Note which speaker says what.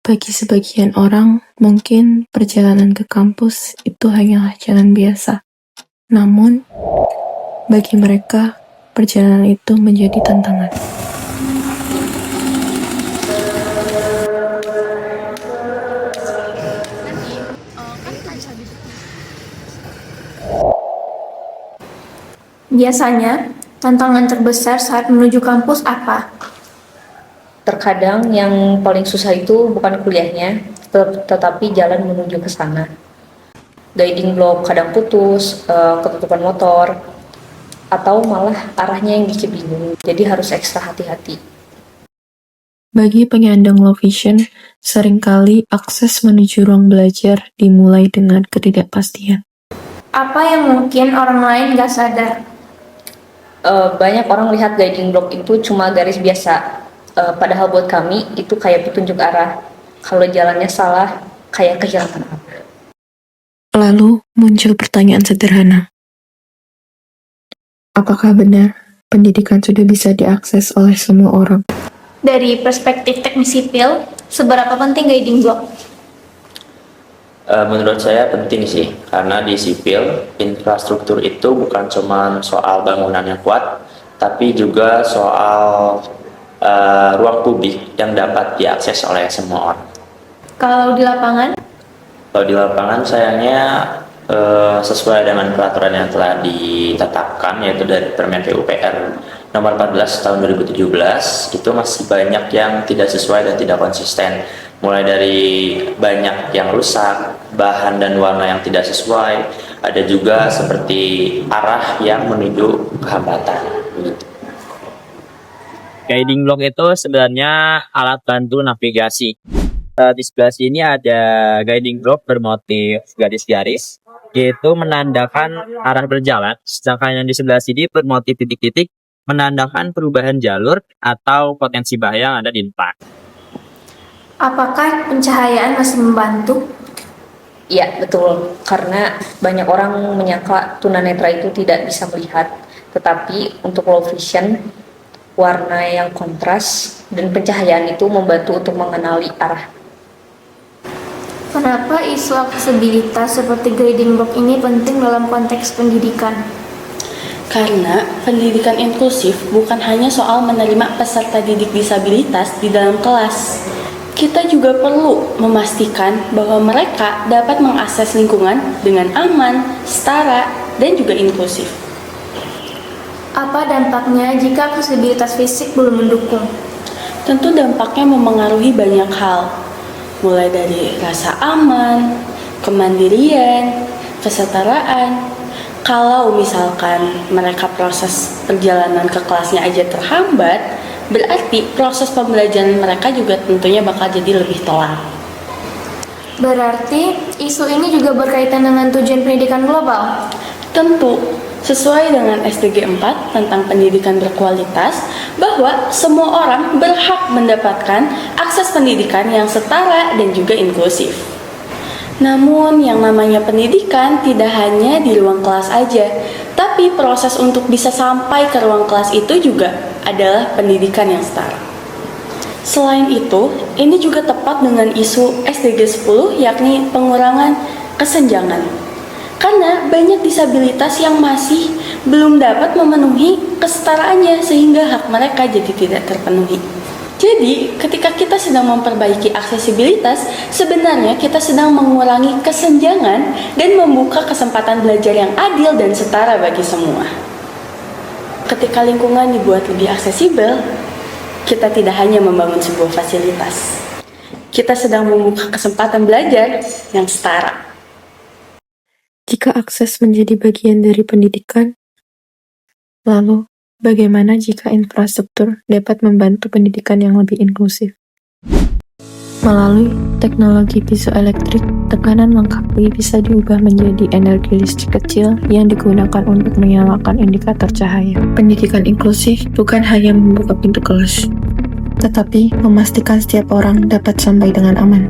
Speaker 1: Bagi sebagian orang, mungkin perjalanan ke kampus itu hanyalah jalan biasa. Namun, bagi mereka, perjalanan itu menjadi tantangan.
Speaker 2: Biasanya, tantangan terbesar saat menuju kampus apa?
Speaker 3: Terkadang yang paling susah itu bukan kuliahnya, tetapi jalan menuju ke sana. Guiding block kadang putus, ketutupan motor, atau malah arahnya yang bikin bingung, jadi harus ekstra hati-hati.
Speaker 1: Bagi penyandang low vision, seringkali akses menuju ruang belajar dimulai dengan ketidakpastian.
Speaker 2: Apa yang mungkin orang lain gak sadar?
Speaker 3: Banyak orang lihat guiding block itu cuma garis biasa, padahal buat kami itu kayak petunjuk arah. Kalau jalannya salah, kayak kehilangan arah.
Speaker 1: Lalu muncul pertanyaan sederhana. Apakah benar pendidikan sudah bisa diakses oleh semua orang?
Speaker 2: Dari perspektif teknik sipil, seberapa penting guiding block?
Speaker 4: Menurut saya penting sih, karena di sipil, infrastruktur itu bukan cuma soal bangunan yang kuat, tapi juga soal ruang publik yang dapat diakses oleh semua orang.
Speaker 2: Kalau di lapangan?
Speaker 4: Kalau di lapangan sayangnya sesuai dengan peraturan yang telah ditetapkan, yaitu dari Permen PUPR nomor 14 tahun 2017, itu masih banyak yang tidak sesuai dan tidak konsisten. Mulai dari banyak yang rusak, bahan dan warna yang tidak sesuai, ada juga seperti arah yang menuju kehambatan.
Speaker 5: Guiding block itu sebenarnya alat bantu navigasi. Di sebelah sini ada guiding block bermotif garis-garis, yaitu menandakan arah berjalan, sedangkan yang di sebelah sini bermotif titik-titik menandakan perubahan jalur atau potensi bahaya yang ada di depan.
Speaker 2: Apakah pencahayaan masih membantu?
Speaker 3: Iya, betul. Karena banyak orang menyangka tunanetra itu tidak bisa melihat. Tetapi untuk low vision, warna yang kontras dan pencahayaan itu membantu untuk mengenali arah.
Speaker 2: Kenapa isu aksesibilitas seperti guiding block ini penting dalam konteks pendidikan?
Speaker 6: Karena pendidikan inklusif bukan hanya soal menerima peserta didik disabilitas di dalam kelas. Kita juga perlu memastikan bahwa mereka dapat mengakses lingkungan dengan aman, setara, dan juga inklusif.
Speaker 2: Apa dampaknya jika aksesibilitas fisik belum mendukung?
Speaker 6: Tentu dampaknya memengaruhi banyak hal, mulai dari rasa aman, kemandirian, kesetaraan. Kalau misalkan mereka proses perjalanan ke kelasnya aja terhambat, berarti proses pembelajaran mereka juga tentunya bakal jadi lebih telat.
Speaker 2: Berarti isu ini juga berkaitan dengan tujuan pendidikan global?
Speaker 6: Tentu, sesuai dengan SDG 4 tentang pendidikan berkualitas, bahwa semua orang berhak mendapatkan akses pendidikan yang setara dan juga inklusif. Namun yang namanya pendidikan tidak hanya di ruang kelas aja, tapi proses untuk bisa sampai ke ruang kelas itu juga adalah pendidikan yang setara. Selain itu, ini juga tepat dengan isu SDG 10 yakni pengurangan kesenjangan. Karena banyak disabilitas yang masih belum dapat memenuhi kesetaraannya sehingga hak mereka jadi tidak terpenuhi. Jadi, ketika kita sedang memperbaiki aksesibilitas, sebenarnya kita sedang mengurangi kesenjangan dan membuka kesempatan belajar yang adil dan setara bagi semua. Ketika lingkungan dibuat lebih aksesibel, kita tidak hanya membangun sebuah fasilitas. Kita sedang membuka kesempatan belajar yang setara.
Speaker 1: Jika akses menjadi bagian dari pendidikan, lalu bagaimana jika infrastruktur dapat membantu pendidikan yang lebih inklusif? Melalui teknologi piezoelektrik, tekanan lengkapi bisa diubah menjadi energi listrik kecil yang digunakan untuk menyalakan indikator cahaya. Pendidikan inklusif bukan hanya membuka pintu kelas, tetapi memastikan setiap orang dapat sampai dengan aman.